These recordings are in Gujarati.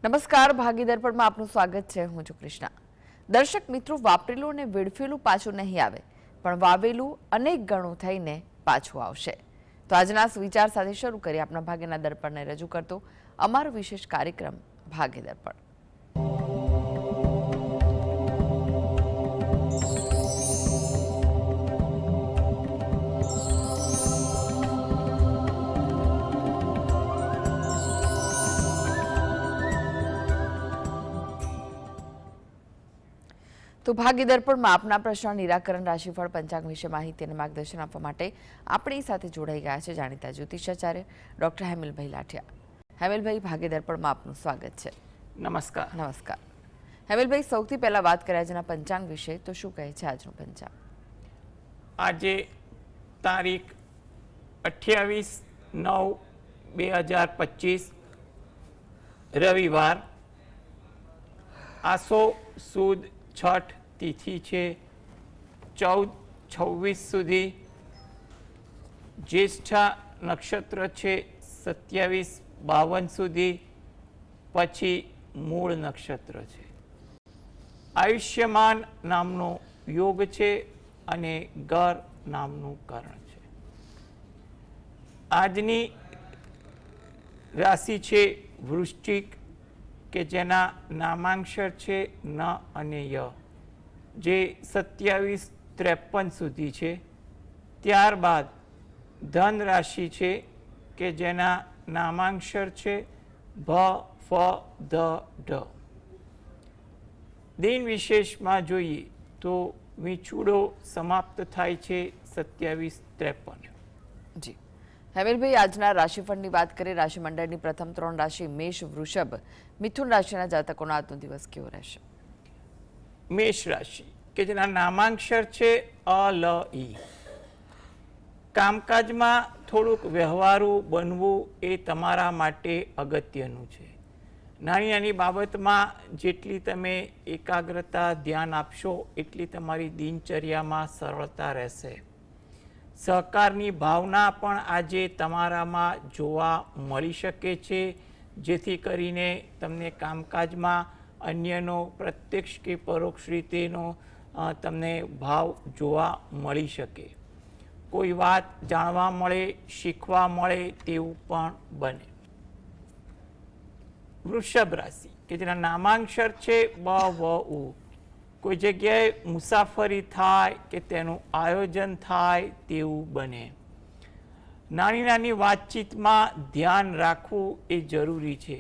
નમસ્કાર, ભાગીદાર પરમાં આપનું સ્વાગત છે. હું છું કૃષ્ણા. દર્શક મિત્રો, વાપરેલું અને વેડફેલું પાછું નહીં આવે, પણ વાવેલું અનેક ગણું થઈને પાછું આવશે. તો આજના વિચાર સાથે શરૂ કરી આપણા ભાગ્યના દર્પણને રજૂ કરતો અમારો વિશેષ કાર્યક્રમ ભાગ્ય દર્પણ. તો ભાગ્ય દર્પણમાં આપના પ્રશ્ન નિરાકરણ, રાશિફળ, પંચાંગ વિશે માહિતી અને માર્ગદર્શન આપવા માટે આપણી સાથે જોડાઈ ગયા છે જાણીતા જ્યોતિષાચાર્ય ડોક્ટર હેમલભાઈ લાઠિયા. હેમલભાઈ, ભાગ્ય દર્પણમાં આપનું સ્વાગત છે. નમસ્કાર. નમસ્કાર. હેમલભાઈ, સૌથી પહેલા વાત કરીએ આજના પંચાંગ વિશે, તો શું કહે છે આજનું પંચાંગ? આજે તારીખ 28/9/2025 રવિવાર, આસો સુદ છઠ તિથિ છે 14-26 સુધી, જ્યેષ્ઠા નક્ષત્ર છે 27-52 સુધી, પછી મૂળ નક્ષત્ર છે. આયુષ્યમાન નામનો યોગ છે અને ગર નામનું કરણ છે. આજની રાશિ છે વૃશ્ચિક, કે જેના નામાંક્ષર છે ન અને ય, જે 27-53 સુધી છે. ત્યારબાદ ધન રાશિ છે કે જેના નામાંક્ષર છે ભ, ફ, ધ, ઢ. દિન વિશેષમાં જોઈએ તો વિછુડો સમાપ્ત થાય છે 27-53. જી હેમલભાઈ, આજના રાશિફળની વાત કરીએ. રાશિમંડળની પ્રથમ 3 રાશિ મેષ, વૃષભ, મિથુન રાશિના જાતકોનો આજનો દિવસ કેવો રહેશે? મેષ રાશિ કે જેના નામાંક્ષર છે અ, લ, ઈ. કામકાજમાં થોડુંક વ્યવહારુ બનવું એ તમારા માટે અગત્યનું છે. નાની નાની બાબતમાં જેટલી તમે એકાગ્રતા, ધ્યાન આપશો એટલી તમારી દિનચર્યામાં સરળતા રહેશે. સહકારની ભાવના પણ આજે તમારામાં જોવા મળી શકે છે, જેથી કરીને તમને કામકાજમાં અન્યનો પ્રત્યક્ષ કે પરોક્ષ રીતેનો તમને ભાવ જોવા મળી શકે. કોઈ વાત જાણવા મળે, શીખવા મળે તેવું પણ બને. વૃષભ રાશિ કે જેના નામાંક્ષર છે બ, વ, ઉ. કોઈ જગ્યાએ મુસાફરી થાય કે તેનું આયોજન થાય તેવું બને. નાની નાની વાતચીતમાં ધ્યાન રાખવું એ જરૂરી છે.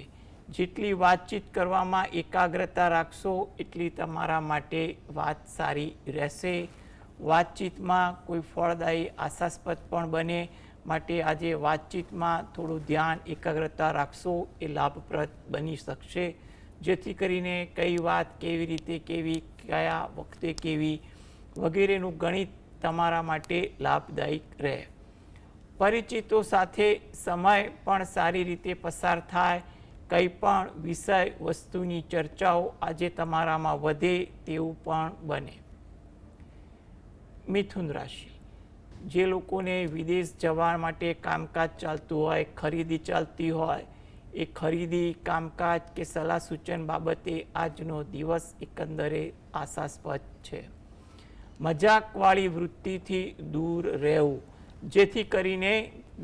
જેટલી વાતચીત કરવામાં એકાગ્રતા રાખશો એટલી તમારા માટે વાત સારી રહેશે. વાતચીતમાં કોઈ ફળદાયી આશાસ્પદ પણ બને, માટે આજે વાતચીતમાં થોડું ધ્યાન, એકાગ્રતા રાખશો એ લાભપ્રદ બની શકશે. જેથી કરીને કઈ વાત કેવી રીતે કેવી, કયા વખતે કેવી વગેરેનું ગણિત તમારા માટે લાભદાયક રહે. પરિચિતો સાથે સમય પણ સારી રીતે પસાર થાય. કંઈ પણ વિષય વસ્તુની ચર્ચાઓ આજે તમારામાં વધે તેવું પણ બને. મિથુન રાશિ, જે લોકોને વિદેશ જવા માટે કામકાજ ચાલતું હોય, ખરીદી ચાલતી હોય, એ ખરીદી, કામકાજ કે સલાહ સૂચન બાબતે આજનો દિવસ એકંદરે આશાસ્પદ છે. મજાકવાળી વૃત્તિથી દૂર રહેવું, જેથી કરીને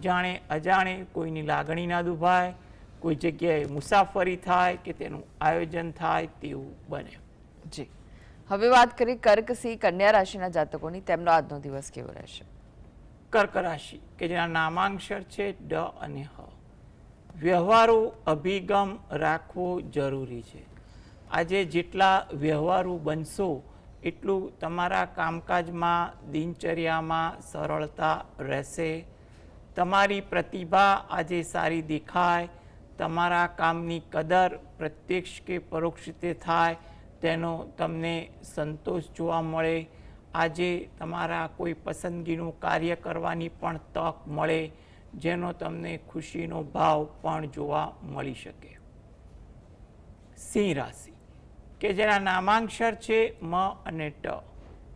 જાણે અજાણે કોઈની લાગણી ના દુભાય, કોઈ જગ્યાએ મુસાફરી થાય કે તેનું આયોજન થાય તેવું બને. જી હવે વાત કરીએ કર્ક, સિંહ, કન્યા રાશિના જાતકોની, તેમનો આજનો દિવસ કેવો રહેશે? કર્ક રાશિ કે જેના નામાંક્ષર છે ડ અને હ. વ્યવહારુ અભિગમ રાખવો જરૂરી છે. આજે જેટલા વ્યવહારુ બનશો એટલું તમારા કામકાજમાં, દિનચર્યામાં સરળતા રહેશે. તમારી પ્રતિભા આજે સારી દેખાય. તમારા કામની કદર પ્રત્યક્ષ કે પરોક્ષ રીતે થાય તેનો તમને સંતોષ જોવા મળે. આજે તમારા કોઈ પસંદગીનું કાર્ય કરવાની પણ તક મળે, જેનો તમને ખુશીનો ભાવ પણ જોવા મળી શકે. સિંહ રાશિ કે જેના નામાંક્ષર છે મ અને ટ.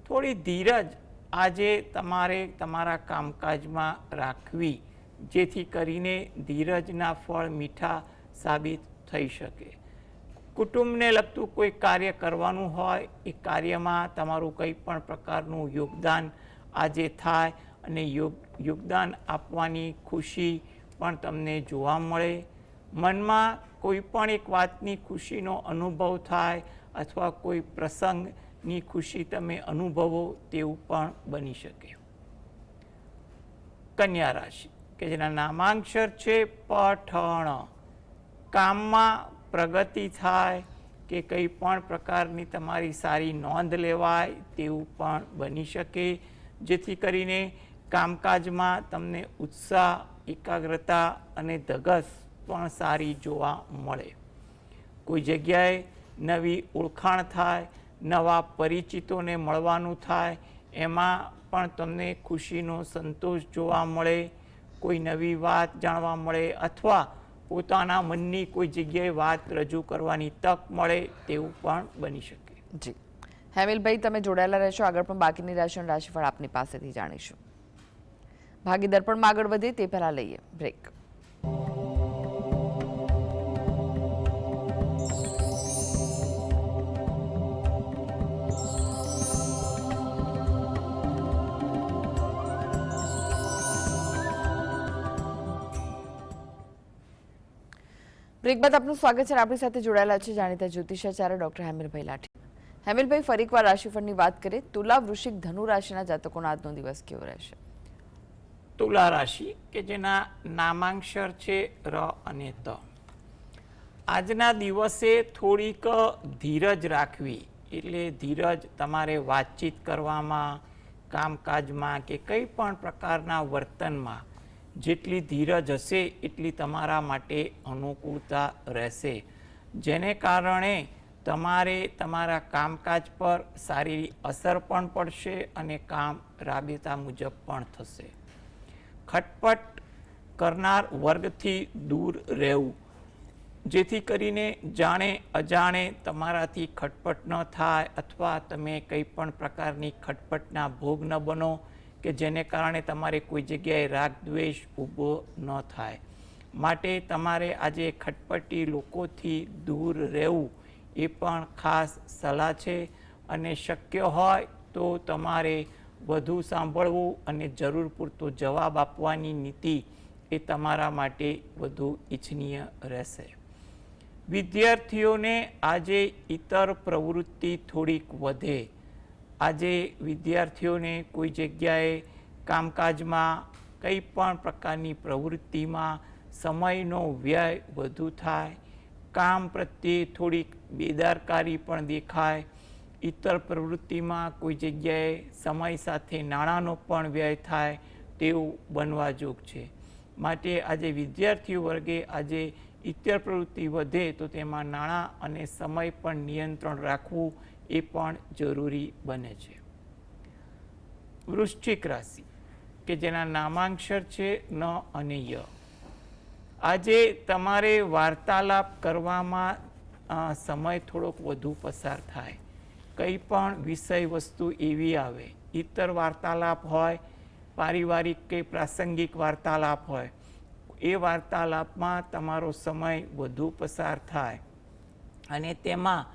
થોડી ધીરજ આજે તમારે તમારા કામકાજમાં રાખવી, જેથી કરીને ધીરજના ફળ મીઠા સાબિત થઈ શકે. કુટુંબને લગતું કોઈ કાર્ય કરવાનું હોય એ કાર્યમાં તમારું કંઈ પણ પ્રકારનું યોગદાન આજે થાય અને યોગદાન આપવાની ખુશી પણ તમને જોવા મળે. મનમાં કોઈ પણ એક વાતની ખુશીનો અનુભવ થાય અથવા કોઈ પ્રસંગની ખુશી તમે અનુભવો તેવું પણ બની શકે. કન્યા રાશિ કે જેના નામાંક્ષર છે પઠણ. કામમાં પ્રગતિ થાય કે કંઈ પણ પ્રકારની તમારી સારી નોંધ લેવાય તેવું પણ બની શકે, જેથી કરીને કામકાજમાં તમને ઉત્સાહ, એકાગ્રતા અને ધગશ પણ સારી જોવા મળે. કોઈ જગ્યાએ નવી ઓળખાણ થાય, નવા પરિચિતોને મળવાનું થાય, એમાં પણ તમને ખુશીનો સંતોષ જોવા મળે. કોઈ નવી વાત જાણવા મળે અથવા પોતાના મનની કોઈ જગ્યાએ વાત રજૂ કરવાની તક મળે તેવું પણ બની શકે. જી હેમિલભાઈ, તમે જોડાયેલા રહેશો. આગળ પણ બાકીની રાશિઓનું રાશિફળ આપની પાસેથી જાણીશું. ભાગી દર્પણમાં આગળ વધે તે પહેલા લઈએ બ્રેક. બ્રેક બાદ આપનું સ્વાગત છે. આપણી સાથે જોડાયેલા છે જાણીતા જ્યોતિષાચાર્ય ડોક્ટર હેમિલભાઈ લાઠી. હેમિલભાઈ, ફરી એકવાર રાશિફળની વાત કરીએ. તુલા, વૃશ્ચિક, ધનુ રાશિના જાતકોનો આજનો દિવસ કેવો રહેશે? તુલા રાશિ કે જેના નામાંક્ષર છે ર અને ત. આજના દિવસે થોડીક ધીરજ રાખવી, એટલે ધીરજ તમારે વાતચીત કરવામાં, કામકાજમાં કે કંઈ પણ પ્રકારના વર્તનમાં જેટલી ધીરજ હશે એટલી તમારા માટે અનુકૂળતા રહેશે, જેને કારણે તમારે તમારા કામકાજ પર સારી અસર પણ પડશે અને કામ રાબેતા મુજબ પણ થશે. ખટપટ કરનાર વર્ગથી દૂર રહેવું, જેથી કરીને જાણે અજાણે તમારાથી ખટપટ ન થાય અથવા તમે કંઈ પણ પ્રકારની ખટપટના ભોગ ન બનો કે જેને કારણે તમારે કોઈ જગ્યાએ રાગ દ્વેષ ઊભો ન થાય. માટે તમારે આજે ખટપટી લોકોથી દૂર રહેવું એ પણ ખાસ સલાહ છે. અને શક્ય હોય તો તમારે વધુ સાંભળવું અને જરૂર પૂરતો જવાબ આપવાની નીતિ એ તમારા માટે વધુ ઈચ્છનીય રહેશે. વિદ્યાર્થીઓને આજે ઇતર પ્રવૃત્તિ થોડીક વધે. આજે વિદ્યાર્થીઓને કોઈ જગ્યાએ કામકાજમાં કંઈ પણ પ્રકારની પ્રવૃત્તિમાં સમયનો વ્યય વધુ થાય, કામ પ્રત્યે થોડીક બેદરકારી પણ દેખાય, ઇતર પ્રવૃત્તિમાં કોઈ જગ્યાએ સમય સાથે નાણાંનો પણ વ્યય થાય તેવું બનવા જોગ છે. માટે આજે વિદ્યાર્થીઓ વર્ગે આજે ઇતર પ્રવૃત્તિ વધે તો તેમાં નાણાં અને સમય પણ નિયંત્રણ રાખવું એ પણ જરૂરી બને છે. વૃશ્ચિક રાશિ કે જેના નામાંક્ષર છે ન અને ય. આજે તમારે વાર્તાલાપ કરવામાં સમય થોડોક વધુ પસાર થાય. કંઈ પણ વિષય વસ્તુ એવી આવે, ઇતર વાર્તાલાપ હોય, પારિવારિક કે પ્રાસંગિક વાર્તાલાપ હોય, એ વાર્તાલાપમાં તમારો સમય વધુ પસાર થાય અને તેમાં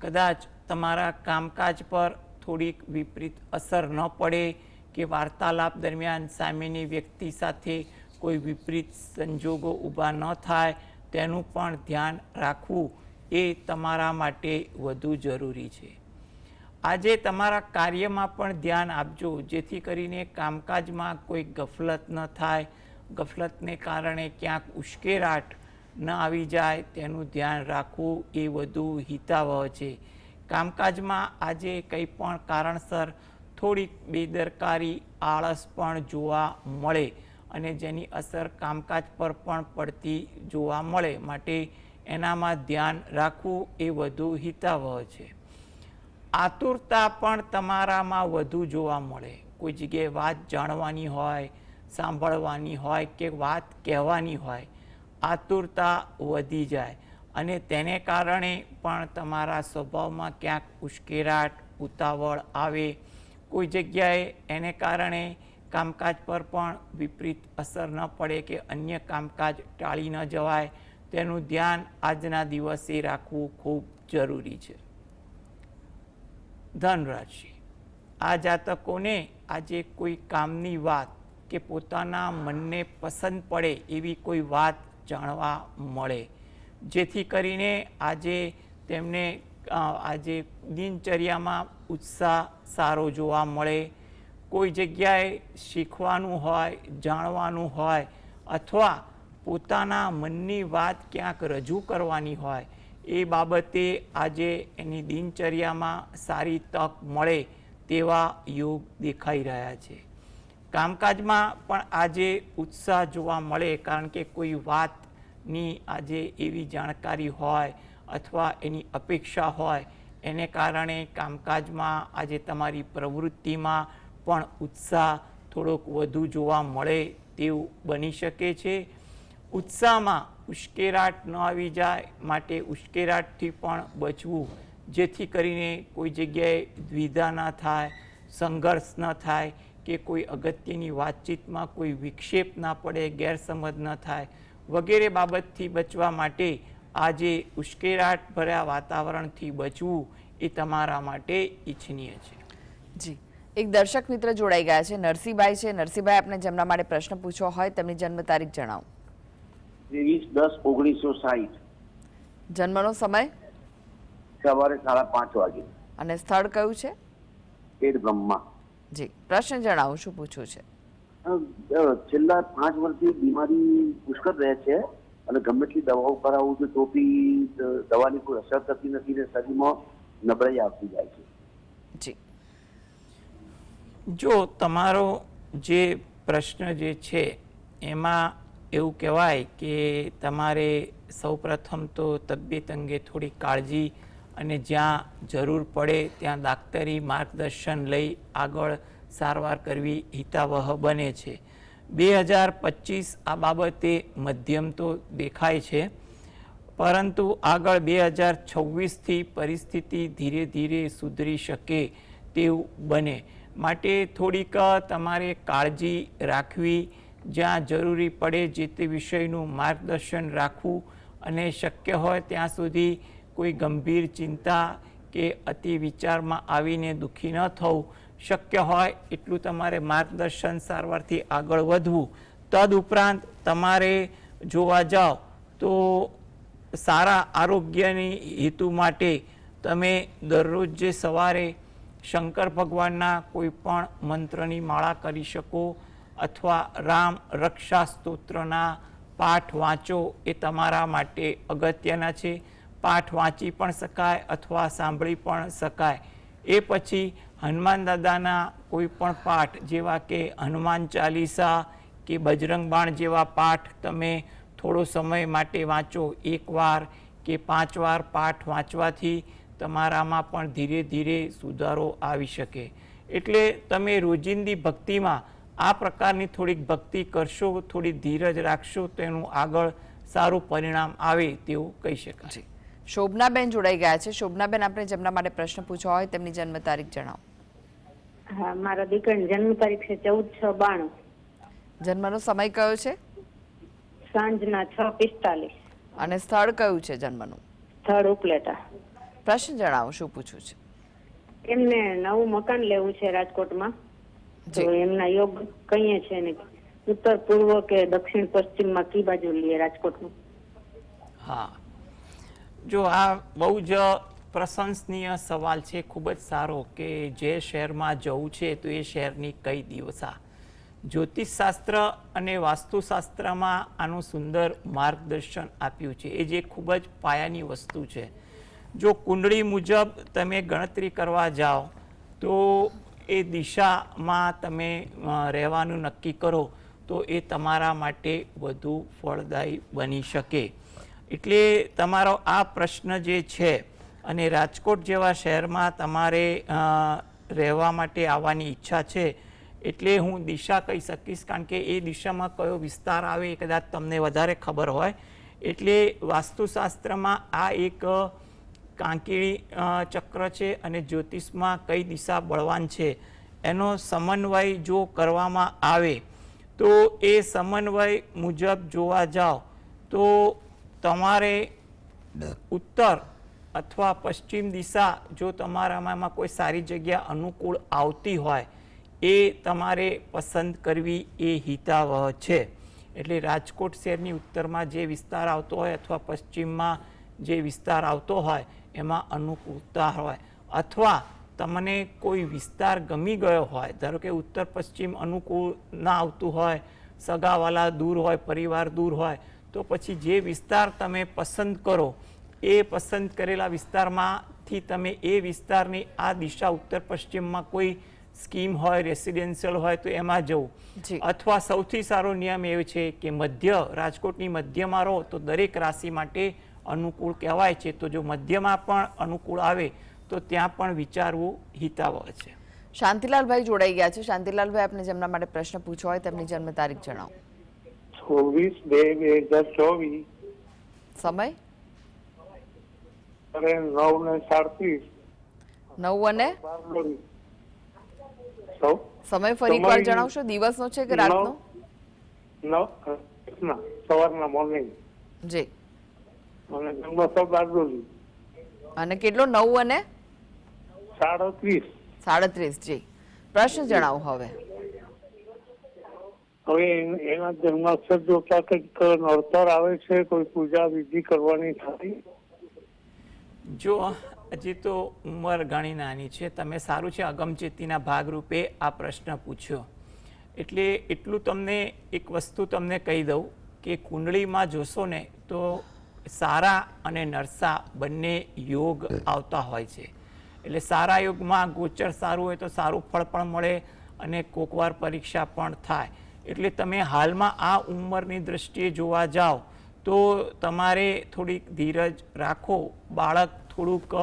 કદાચ તમારા કામકાજ પર થોડીક વિપરીત અસર ન પડે કે વાર્તાલાપ દરમિયાન સામેની વ્યક્તિ સાથે કોઈ વિપરીત સંજોગો ઊભા ન થાય તેનું પણ ધ્યાન રાખવું એ તમારા માટે વધુ જરૂરી છે. આજે તમારા કાર્યમાં પણ ધ્યાન આપજો, જેથી કરીને કામકાજમાં કોઈ ગફલત ન થાય, ગફલતને કારણે ક્યાંક ઉશ્કેરાટ ન આવી જાય તેનું ધ્યાન રાખવું એ વધુ હિતાવહ છે. કામકાજમાં આજે કંઈ પણ કારણસર થોડીક બેદરકારી, આળસ પણ જોવા મળે અને જેની અસર કામકાજ પર પણ પડતી જોવા મળે. માટે એનામાં ધ્યાન રાખવું એ વધુ હિતાવહ છે. આતુરતા પણ તમારામાં વધુ જોવા મળે. કોઈ જગ્યાએ વાત જાણવાની હોય, સાંભળવાની હોય કે વાત કહેવાની હોય, આતુરતા વધી જાય અને તેને કારણે પણ તમારા સ્વભાવમાં ક્યાંક ઉશ્કેરાટ, ઉતાવળ આવે. કોઈ જગ્યાએ એને કારણે કામકાજ પર પણ વિપરીત અસર ન પડે કે અન્ય કામકાજ ટાળી ન જવાય તેનું ધ્યાન આજના દિવસે રાખવું ખૂબ જરૂરી છે. ધનરાશિ, આ જાતકોને આજે કોઈ કામની વાત કે પોતાના મનને પસંદ પડે એવી કોઈ વાત જાણવા મળે, જેથી કરીને આજે તેમને આજે દિનચર્યામાં ઉત્સાહ સારો જોવા મળે. કોઈ જગ્યાએ શીખવાનું હોય, જાણવાનું હોય અથવા પોતાના મનની વાત ક્યાંક રજૂ કરવાની હોય એ બાબતે આજે એની દિનચર્યામાં સારી તક મળે તેવા યોગ દેખાઈ રહ્યા છે. કામકાજમાં પણ આજે ઉત્સાહ જોવા મળે, કારણ કે કોઈ વાતની આજે એવી જાણકારી હોય અથવા એની અપેક્ષા હોય એને કારણે કામકાજમાં આજે તમારી પ્રવૃત્તિમાં પણ ઉત્સાહ થોડોક વધુ જોવા મળે તેવું બની શકે છે. ઉત્સાહમાં ઉશ્કેરાટ ન આવી જાય માટે ઉશ્કેરાટથી પણ બચવું, જેથી કરીને કોઈ જગ્યાએ દ્વિધા ન થાય, સંઘર્ષ ન થાય કે કોઈ અગત્યની વાતચીતમાં કોઈ વિક્ષેપ ના પડે, ગેરસમજ ન થાય વગેરે બાબતથી બચવા માટે આજે ઉશ્કેરાટ ભર્યા વાતાવરણથી બચવું એ તમારા માટે ઈચ્છનીય છે. જી, એક દર્શક મિત્ર જોડાઈ ગયા છે, નરસિંહભાઈ છે. નરસિંહભાઈ, આપને જેમના માટે પ્રશ્ન પૂછવો હોય તેમની જન્મ તારીખ જણાવો. 23/10/1960. જન્મનો સમય? સવારે 5:30 વાગે. અને સ્થળ કયું છે? પેટ બ્રહ્મા. જી, પ્રશ્ન જણાવો, શું પૂછવું છે? છેલ્લા 5 વર્ષથી બીમારી પુષ્કળ રહે છે અને ગમે તેટલી દવાઓ કરાવું છું તો બી દવાની કોઈ અસર થતી નથી ને શરીરમાં નબળાઈ આવતી જાય છે. જી, જો તમારો જે પ્રશ્ન જે છે એમાં એવું કહેવાય કે તમારે સૌપ્રથમ તો તબિયત અંગે થોડી કાળજી અને જ્યાં જરૂર પડે ત્યાં દાક્તરી માર્ગદર્શન લઈ આગળ સારવાર કરવી હિતાવહ બને છે. 2025 આ બાબતે મધ્યમ તો દેખાય છે, પરંતુ આગળ 2026થી પરિસ્થિતિ ધીરે ધીરે સુધરી શકે તેવું બને માટે થોડીક તમારે કાળજી રાખવી, જ્યાં જરૂરી પડે જે તે વિષયનું માર્ગદર્શન રાખવું અને શક્ય હોય ત્યાં સુધી કોઈ ગંભીર ચિંતા કે અતિ વિચારમાં આવીને દુઃખી ન થવું, શક્ય હોય એટલું તમારે માર્ગદર્શન સારવારથી આગળ વધવું. તદુપરાંત તમારે જોવા જાઓ તો સારા આરોગ્યની હેતુ માટે તમે દરરોજ જે સવારે શંકર ભગવાનના કોઈ પણ મંત્રની માળા કરી શકો અથવા રામ રક્ષા સ્તોત્રના પાઠ વાંચો એ તમારા માટે અગત્યના છે. પાઠ વાંચી પણ શકાય અથવા સાંભળી પણ શકાય. એ પછી હનુમાન દાદાના કોઈ પણ પાઠ જેવા કે હનુમાન ચાલીસા કે બજરંગ બાણ જેવા પાઠ તમે થોડો સમય માટે વાંચો. 1 વાર કે 5 વાર પાઠ વાંચવાથી તમારામાં પણ ધીરે ધીરે સુધારો આવી શકે. એટલે તમે રોજિંદી ભક્તિમાં આ પ્રકારની થોડીક ભક્તિ કરશો, થોડી ધીરજ રાખશો તો એનું આગળ સારું પરિણામ આવે તેવું કહી શકાય. શોભનાબેન જોડાઈ ગયા છે. શોભનાબેન, આપણે જેમના માટે પ્રશ્ન પૂછવા હોય તેમની જન્મ તારીખ જણાવો. હા, મારા દીકરાની જન્મ તારીખ છે 14/6/92. જન્મનો સમય કયો છે? સાંજના 6:45. અને સ્થળ કયું છે જન્મનું? સ્થળ ઉપલેટા. પ્રશ્ન જણાવો, શું પૂછવું છે? એમને નવું મકાન લેવું છે રાજકોટમાં, તો એમના યોગ કઈ છે ને ઉત્તર પૂર્વ કે દક્ષિણ પશ્ચિમમાં કઈ બાજુ લઈએ રાજકોટમાં? હા, જો આ બહુ જ પ્રશંસનીય સવાલ છે, ખૂબ જ સારો કે જે શહેરમાં જવું છે તો એ શહેરની કઈ દિશા. જ્યોતિષશાસ્ત્ર અને વાસ્તુશાસ્ત્રમાં આનું સુંદર માર્ગદર્શન આપ્યું છે, એ જે ખૂબ જ પાયાની વસ્તુ છે. જો કુંડળી મુજબ તમે ગણતરી કરવા જાઓ તો એ દિશામાં તમે રહેવાનું નક્કી કરો તો એ તમારા માટે વધુ ફળદાયી બની શકે. એટલે તમારો આ પ્રશ્ન જે છે અને રાજકોટ જેવા શહેરમાં તમારે રહેવા માટે આવવાની ઈચ્છા છે, એટલે હું દિશા કહી શકીશ, કારણ કે એ દિશામાં કયો વિસ્તાર આવે એ કદાચ તમને વધારે ખબર હોય. એટલે વાસ્તુશાસ્ત્રમાં આ એક કાંકીળી ચક્ર છે અને જ્યોતિષમાં કઈ દિશા બળવાન છે એનો સમન્વય જો કરવામાં આવે તો એ સમન્વય મુજબ જોવા જાઓ તો તમારે ઉત્તર અથવા પશ્ચિમ દિશા જો તમારામાં એમાં કોઈ સારી જગ્યા અનુકૂળ આવતી હોય એ તમારે પસંદ કરવી એ હિતાવહ છે. એટલે રાજકોટ શહેરની ઉત્તરમાં જે વિસ્તાર આવતો હોય અથવા પશ્ચિમમાં જે વિસ્તાર આવતો હોય એમાં અનુકૂળતા હોય, અથવા તમને કોઈ વિસ્તાર ગમી ગયો હોય, ધારો કે ઉત્તર પશ્ચિમ અનુકૂળ ના આવતું હોય, સગાવાલા દૂર હોય, પરિવાર દૂર હોય, તો પછી જે વિસ્તાર તમે પસંદ કરો એ પસંદ કરેલા વિસ્તારમાંથી તમે એ વિસ્તારની આ દિશા ઉત્તર પશ્ચિમમાં કોઈ સ્કીમ હોય, રેસિડેન્શિયલ હોય તો એમાં જવું. અથવા સૌથી સારો નિયમ એ છે કે મધ્ય, રાજકોટની મધ્યમાં રહો તો દરેક રાશિ માટે અનુકૂળ કહેવાય છે. તો જો મધ્યમાં પણ અનુકૂળ આવે તો ત્યાં પણ વિચારવું હિતાવહ છે. શાંતિલાલભાઈ જોડાઈ ગયા છે. શાંતિલાલભાઈ, આપને જેમના માટે પ્રશ્ન પૂછવો હોય તેમની જન્મ તારીખ જણાવો. 24/2/2024. સમય? 9:37. 9 અને સમય ફરી એકવાર જણાવશો? દિવસનો છે કે રાતનો? સવારના મોર્નિંગ. જી. અને જન્મ સ્થળ બારડોલી. અને કેટલો? 9 અને 37. 37. જી. પ્રશ્ન જણાવો હવે. હવે એના જન્માક્ષર જોતા કંઈક નડતર આવે છે, કોઈ પૂજા વિધિ કરવાની થાય? જો હજી તો ઉંમર ઘણી નાની છે, તમે સારું છે અગમચેતીના ભાગરૂપે આ પ્રશ્ન પૂછ્યો. એટલે એટલું તમને એક વસ્તુ તમને કહી દઉં કે કુંડળીમાં જોશો ને તો સારા અને નરસા બંને યોગ આવતા હોય છે. એટલે સારા યોગમાં ગોચર સારું હોય તો સારું ફળ પણ મળે અને કોકવાર પરીક્ષા પણ થાય. એટલે તમે હાલમાં આ ઉંમરની દ્રષ્ટિએ જોવા જાઓ તો તમારે થોડીક ધીરજ રાખો. બાળક થોડુંક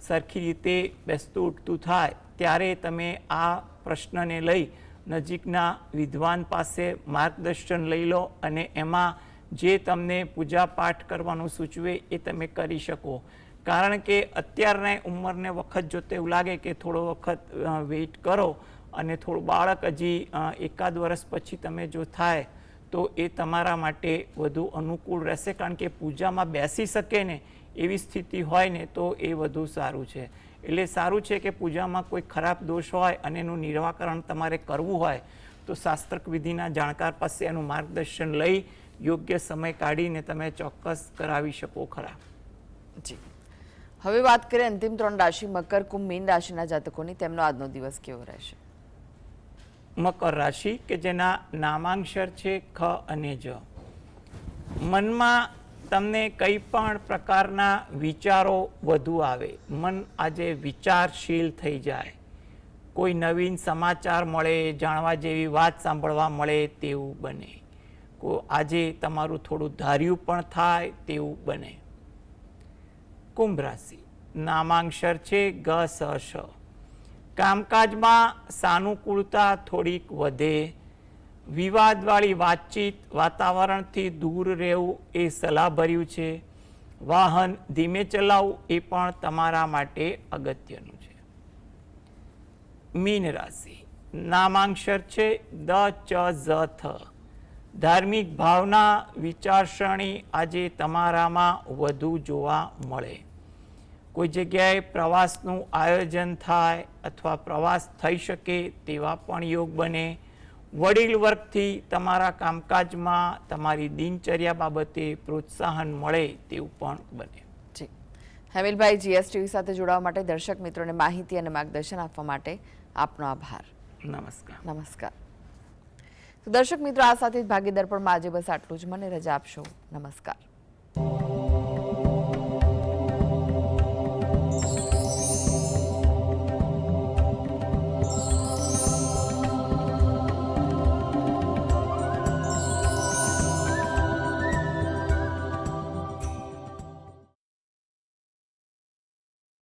સરખી રીતે બેસતું ઉઠતું થાય ત્યારે તમે આ પ્રશ્નને લઈ નજીકના વિદ્વાન પાસે માર્ગદર્શન લઈ લો અને એમાં જે તમને પૂજા પાઠ કરવાનું સૂચવે એ તમે કરી શકો. કારણ કે અત્યારના ઉંમરને વખત જોતે એવું લાગે કે થોડો વખત વેઇટ કરો અને થોડું બાળક હજી 1 વર્ષ પછી તમે જો થાય તો એ તમારા માટે વધુ અનુકૂળ રહેશે. કારણ કે પૂજામાં બેસી શકે ને એવી સ્થિતિ હોય ને તો એ વધુ સારું છે. એટલે સારું છે કે પૂજામાં કોઈ ખરાબ દોષ હોય અને એનું નિરાકરણ તમારે કરવું હોય તો શાસ્ત્રક વિધિના જાણકાર પાસે એનું માર્ગદર્શન લઈ યોગ્ય સમય કાઢીને તમે ચોક્કસ કરાવી શકો ખરા. જી. હવે વાત કરીએ અંતિમ 3 રાશિ મકર, કુંભ, મીન રાશિના જાતકોની. તેમનો આજનો દિવસ કેવો રહેશે? મકર રાશિ કે જેના નામાંક્ષર છે ખ અને જ. મનમાં તમને કઈ પણ પ્રકારના વિચારો વધુ આવે. મન આજે વિચારશીલ થઈ જાય. કોઈ નવીન સમાચાર મળે, જાણવા જેવી વાત સાંભળવા મળે તેવું બને. આજે તમારું થોડું ધાર્યું પણ થાય તેવું બને. કુંભ રાશિ નામાંક્ષર છે ગ, સ, શ. કામકાજમાં સાનુકૂળતા થોડીક વધે. વિવાદવાળી વાતચીત, વાતાવરણથી દૂર રહેવું એ સલાહભર્યું છે. વાહન ધીમે ચલાવવું એ પણ તમારા માટે અગત્યનું છે. મીન રાશિ નામાંક્ષર છે દ, ચ, ઝ, થ. ધાર્મિક ભાવના, વિચારસરણી આજે તમારામાં વધુ જોવા મળે. કોઈ જગ્યાએ પ્રવાસનું આયોજન થાય અથવા પ્રવાસ થઈ શકે તેવા પણ યોગ બને. વડીલ વર્ગથી તમારા કામકાજમાં તમારી દિનચર્યા બાબતે પ્રોત્સાહન મળે તેવું પણ બને. જી. હેમિલભાઈ, જીએસટીવી સાથે જોડાવા માટે દર્શક મિત્રોને માહિતી અને માર્ગદર્શન આપવા માટે આપનો આભાર. નમસ્કાર. નમસ્કાર. તો દર્શક મિત્રો, આ સાથે જ ભાગીદાર પણ આજે બસ આટલું જ. મને રજા આપશો. નમસ્કાર.